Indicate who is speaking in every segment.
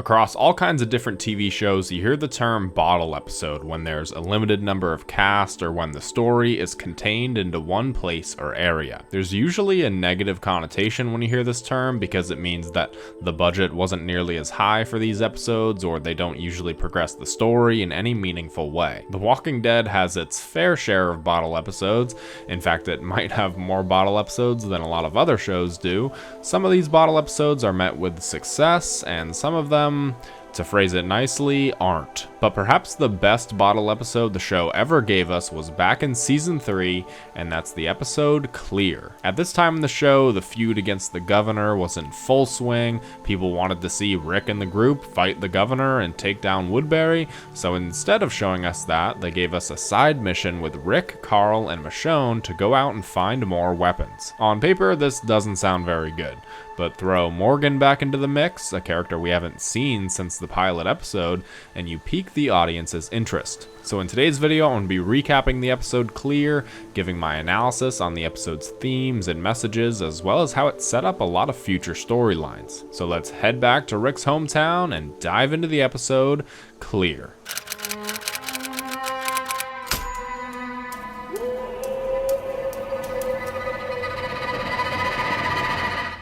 Speaker 1: Across all kinds of different TV shows, you hear the term bottle episode when there's a limited number of cast or when the story is contained into one place or area. There's usually a negative connotation when you hear this term because it means that the budget wasn't nearly as high for these episodes, or they don't usually progress the story in any meaningful way. The Walking Dead has its fair share of bottle episodes. In fact, it might have more bottle episodes than a lot of other shows do. Some of these bottle episodes are met with success, and some of them, to phrase it nicely, aren't. But perhaps the best bottle episode the show ever gave us was back in season 3, and that's the episode Clear. At this time in the show, the feud against the governor was in full swing. People wanted to see Rick and the group fight the governor and take down Woodbury, so instead of showing us that, they gave us a side mission with Rick, Carl, and Michonne to go out and find more weapons. On paper, this doesn't sound very good, but throw Morgan back into the mix, a character we haven't seen since the pilot episode, and you pique the audience's interest. So in today's video, I'm going to be recapping the episode Clear, giving my analysis on the episode's themes and messages, as well as how it set up a lot of future storylines. So let's head back to Rick's hometown and dive into the episode Clear.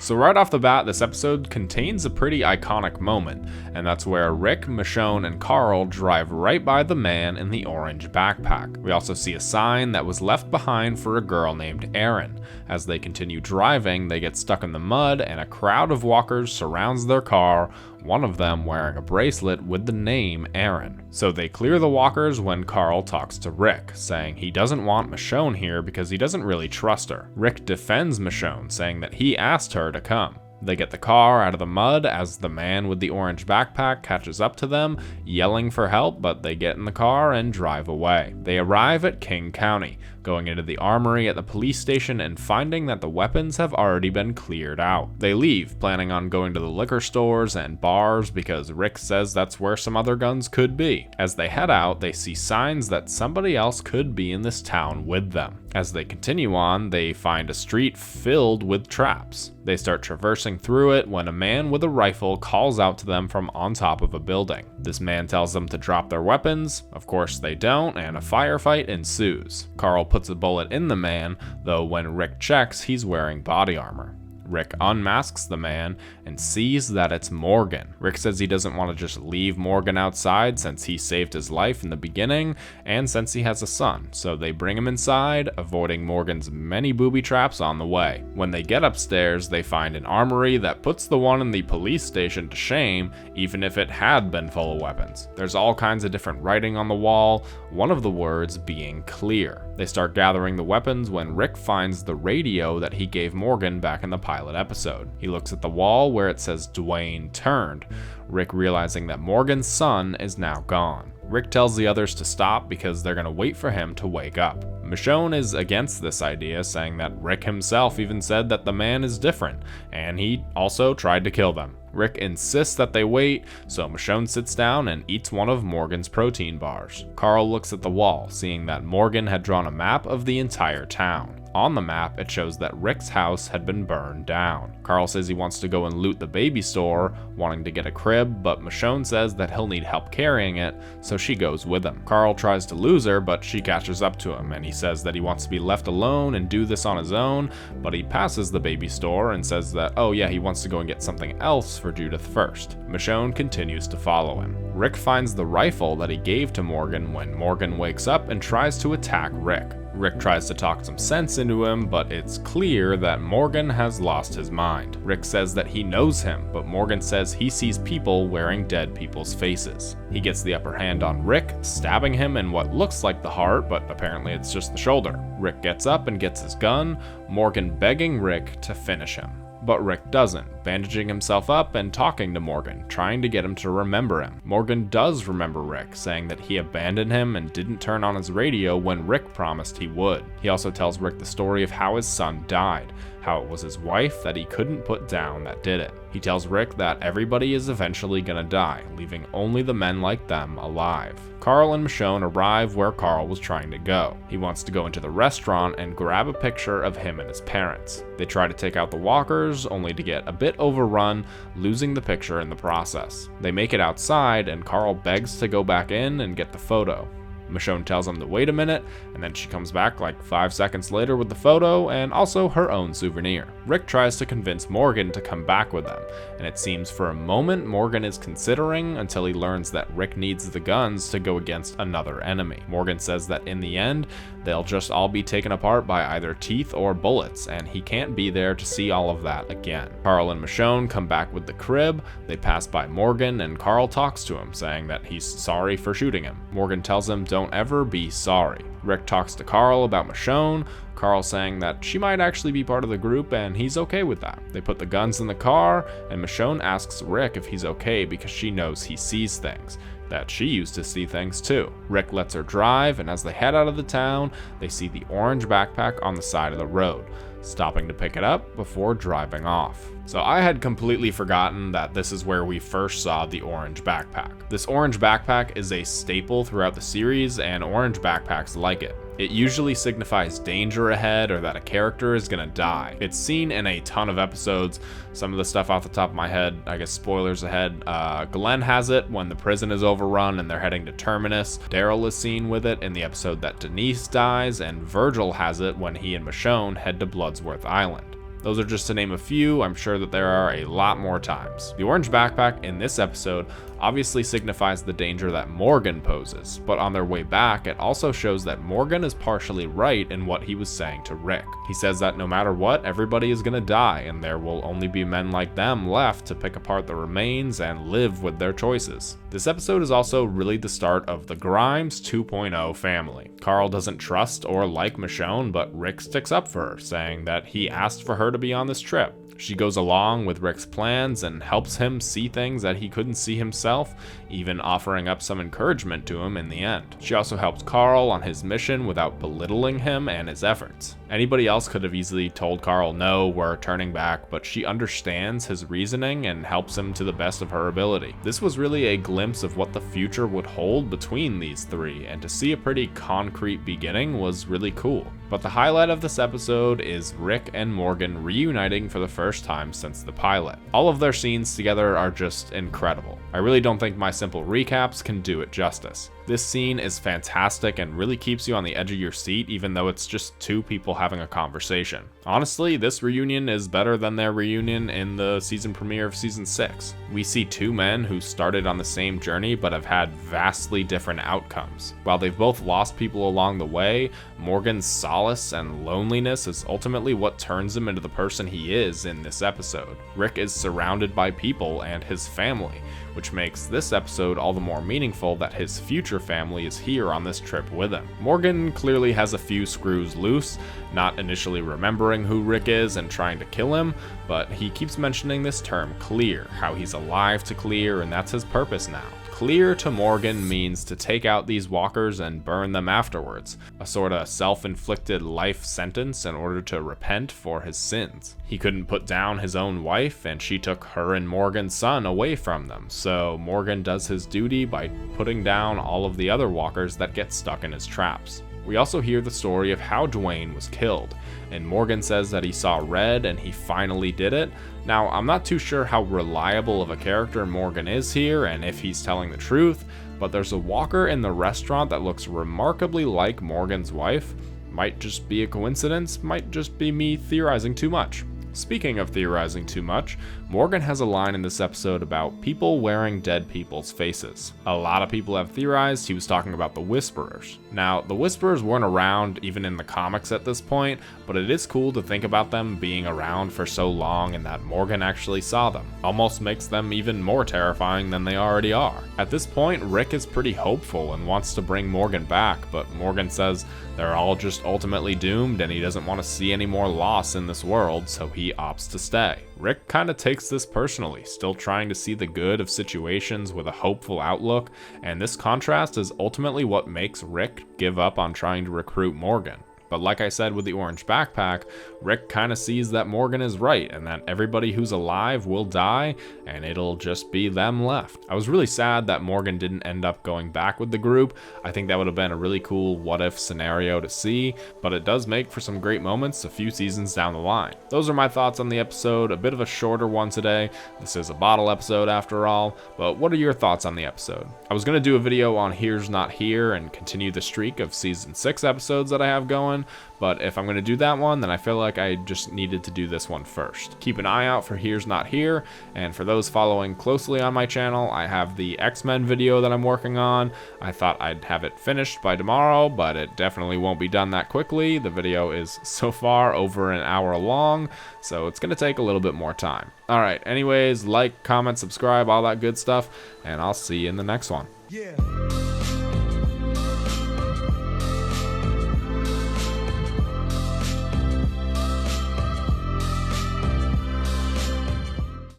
Speaker 1: So right off the bat, this episode contains a pretty iconic moment, and that's where Rick, Michonne, and Carl drive right by the man in the orange backpack. We also see a sign that was left behind for a girl named Erin. As they continue driving, they get stuck in the mud, and a crowd of walkers surrounds their car, one of them wearing a bracelet with the name Erin. So they clear the walkers when Carl talks to Rick, saying he doesn't want Michonne here because he doesn't really trust her. Rick defends Michonne, saying that he asked her to come. They get the car out of the mud as the man with the orange backpack catches up to them, yelling for help, but they get in the car and drive away. They arrive at King County, going into the armory at the police station and finding that the weapons have already been cleared out. They leave, planning on going to the liquor stores and bars because Rick says that's where some other guns could be. As they head out, they see signs that somebody else could be in this town with them. As they continue on, they find a street filled with traps. They start traversing through it when a man with a rifle calls out to them from on top of a building. This man tells them to drop their weapons. Of course they don't, and a firefight ensues. Carl puts a bullet in the man, though when Rick checks, he's wearing body armor. Rick unmasks the man and sees that it's Morgan. Rick says he doesn't want to just leave Morgan outside since he saved his life in the beginning and since he has a son, so they bring him inside, avoiding Morgan's many booby traps on the way. When they get upstairs, they find an armory that puts the one in the police station to shame, even if it had been full of weapons. There's all kinds of different writing on the wall, one of the words being clear. They start gathering the weapons when Rick finds the radio that he gave Morgan back in the pilot episode. He looks at the wall where it says Dwayne turned, Rick realizing that Morgan's son is now gone. Rick tells the others to stop because they're going to wait for him to wake up. Michonne is against this idea, saying that Rick himself even said that the man is different, and he also tried to kill them. Rick insists that they wait, so Michonne sits down and eats one of Morgan's protein bars. Carl looks at the wall, seeing that Morgan had drawn a map of the entire town. On the map, it shows that Rick's house had been burned down. Carl says he wants to go and loot the baby store, wanting to get a crib, but Michonne says that he'll need help carrying it, so she goes with him. Carl tries to lose her, but she catches up to him, and he says that he wants to be left alone and do this on his own, but he passes the baby store and says that, oh yeah, he wants to go and get something else for Judith first. Michonne continues to follow him. Rick finds the rifle that he gave to Morgan when Morgan wakes up and tries to attack Rick. Rick tries to talk some sense into him, but it's clear that Morgan has lost his mind. Rick says that he knows him, but Morgan says he sees people wearing dead people's faces. He gets the upper hand on Rick, stabbing him in what looks like the heart, but apparently it's just the shoulder. Rick gets up and gets his gun, Morgan begging Rick to finish him. But Rick doesn't, bandaging himself up and talking to Morgan, trying to get him to remember him. Morgan does remember Rick, saying that he abandoned him and didn't turn on his radio when Rick promised he would. He also tells Rick the story of how his son died, how how it was his wife that he couldn't put down that did it. He tells Rick that everybody is eventually gonna die, leaving only the men like them alive. Carl and Michonne arrive where Carl was trying to go. He wants to go into the restaurant and grab a picture of him and his parents. They try to take out the walkers, only to get a bit overrun, losing the picture in the process. They make it outside, and Carl begs to go back in and get the photo. Michonne tells him to wait a minute, and then she comes back like 5 seconds later with the photo and also her own souvenir. Rick tries to convince Morgan to come back with them, and it seems for a moment Morgan is considering until he learns that Rick needs the guns to go against another enemy. Morgan says that in the end, they'll just all be taken apart by either teeth or bullets, and he can't be there to see all of that again. Carl and Michonne come back with the crib. They pass by Morgan, and Carl talks to him, saying that he's sorry for shooting him. Morgan tells him, "Don't ever be sorry." Rick talks to Carl about Michonne, Carl saying that she might actually be part of the group and he's okay with that. They put the guns in the car, and Michonne asks Rick if he's okay because she knows he sees things, that she used to see things too. Rick lets her drive, and as they head out of the town, they see the orange backpack on the side of the road, stopping to pick it up before driving off. So I had completely forgotten that this is where we first saw the orange backpack. This orange backpack is a staple throughout the series, and orange backpacks like it. It usually signifies danger ahead or that a character is gonna die. It's seen in a ton of episodes. Some of the stuff off the top of my head, I guess spoilers ahead, Glenn has it when the prison is overrun and they're heading to Terminus. Daryl is seen with it in the episode that Denise dies, and Virgil has it when he and Michonne head to Bloodsworth Island. Those are just to name a few. I'm sure that there are a lot more times. The orange backpack in this episode obviously signifies the danger that Morgan poses, but on their way back, it also shows that Morgan is partially right in what he was saying to Rick. He says that no matter what, everybody is gonna die, and there will only be men like them left to pick apart the remains and live with their choices. This episode is also really the start of the Grimes 2.0 family. Carl doesn't trust or like Michonne, but Rick sticks up for her, saying that he asked for her to be on this trip. She goes along with Rick's plans and helps him see things that he couldn't see himself, even offering up some encouragement to him in the end. She also helps Carl on his mission without belittling him and his efforts. Anybody else could have easily told Carl, "No, we're turning back," but she understands his reasoning and helps him to the best of her ability. This was really a glimpse of what the future would hold between these three, and to see a pretty concrete beginning was really cool. But the highlight of this episode is Rick and Morgan reuniting for the first time since the pilot. All of their scenes together are just incredible. I really don't think my simple recaps can do it justice. This scene is fantastic and really keeps you on the edge of your seat, even though it's just two people having a conversation. Honestly, this reunion is better than their reunion in the season premiere of season 6. We see two men who started on the same journey but have had vastly different outcomes. While they've both lost people along the way, Morgan's solace and loneliness is ultimately what turns him into the person he is in this episode. Rick is surrounded by people and his family, which makes this episode all the more meaningful that his future family is here on this trip with him. Morgan clearly has a few screws loose, not initially remembering who Rick is and trying to kill him, but he keeps mentioning this term clear, how he's alive to clear, and that's his purpose now. Clear to Morgan means to take out these walkers and burn them afterwards, a sort of self-inflicted life sentence in order to repent for his sins. He couldn't put down his own wife, and she took her and Morgan's son away from them, so Morgan does his duty by putting down all of the other walkers that get stuck in his traps. We also hear the story of how Dwayne was killed, and Morgan says that he saw red and he finally did it. Now, I'm not too sure how reliable of a character Morgan is here and if he's telling the truth, but there's a walker in the restaurant that looks remarkably like Morgan's wife. Might just be a coincidence, might just be me theorizing too much. Speaking of theorizing too much, Morgan has a line in this episode about people wearing dead people's faces. A lot of people have theorized he was talking about the Whisperers. Now, the Whisperers weren't around even in the comics at this point, but it is cool to think about them being around for so long and that Morgan actually saw them. Almost makes them even more terrifying than they already are. At this point, Rick is pretty hopeful and wants to bring Morgan back, but Morgan says they're all just ultimately doomed and he doesn't want to see any more loss in this world, so he opts to stay. Rick kind of takes this personally, still trying to see the good of situations with a hopeful outlook, and this contrast is ultimately what makes Rick give up on trying to recruit Morgan. But like I said with the orange backpack, Rick kind of sees that Morgan is right and that everybody who's alive will die and it'll just be them left. I was really sad that Morgan didn't end up going back with the group. I think that would have been a really cool what if scenario to see, but it does make for some great moments a few seasons down the line. Those are my thoughts on the episode, a bit of a shorter one today. This is a bottle episode after all, but what are your thoughts on the episode? I was going to do a video on Here's Not Here and continue the streak of season 6 episodes that I have going, but if I'm going to do that one, then I feel like I just needed to do this one first. Keep an eye out for Here's Not Here, and for those following closely on my channel, I have the X-Men video that I'm working on. I thought I'd have it finished by tomorrow, but it definitely won't be done that quickly. The video is so far over an hour long, so it's going to take a little bit more time. Alright, anyways, like, comment, subscribe, all that good stuff, and I'll see you in the next one.
Speaker 2: Yeah.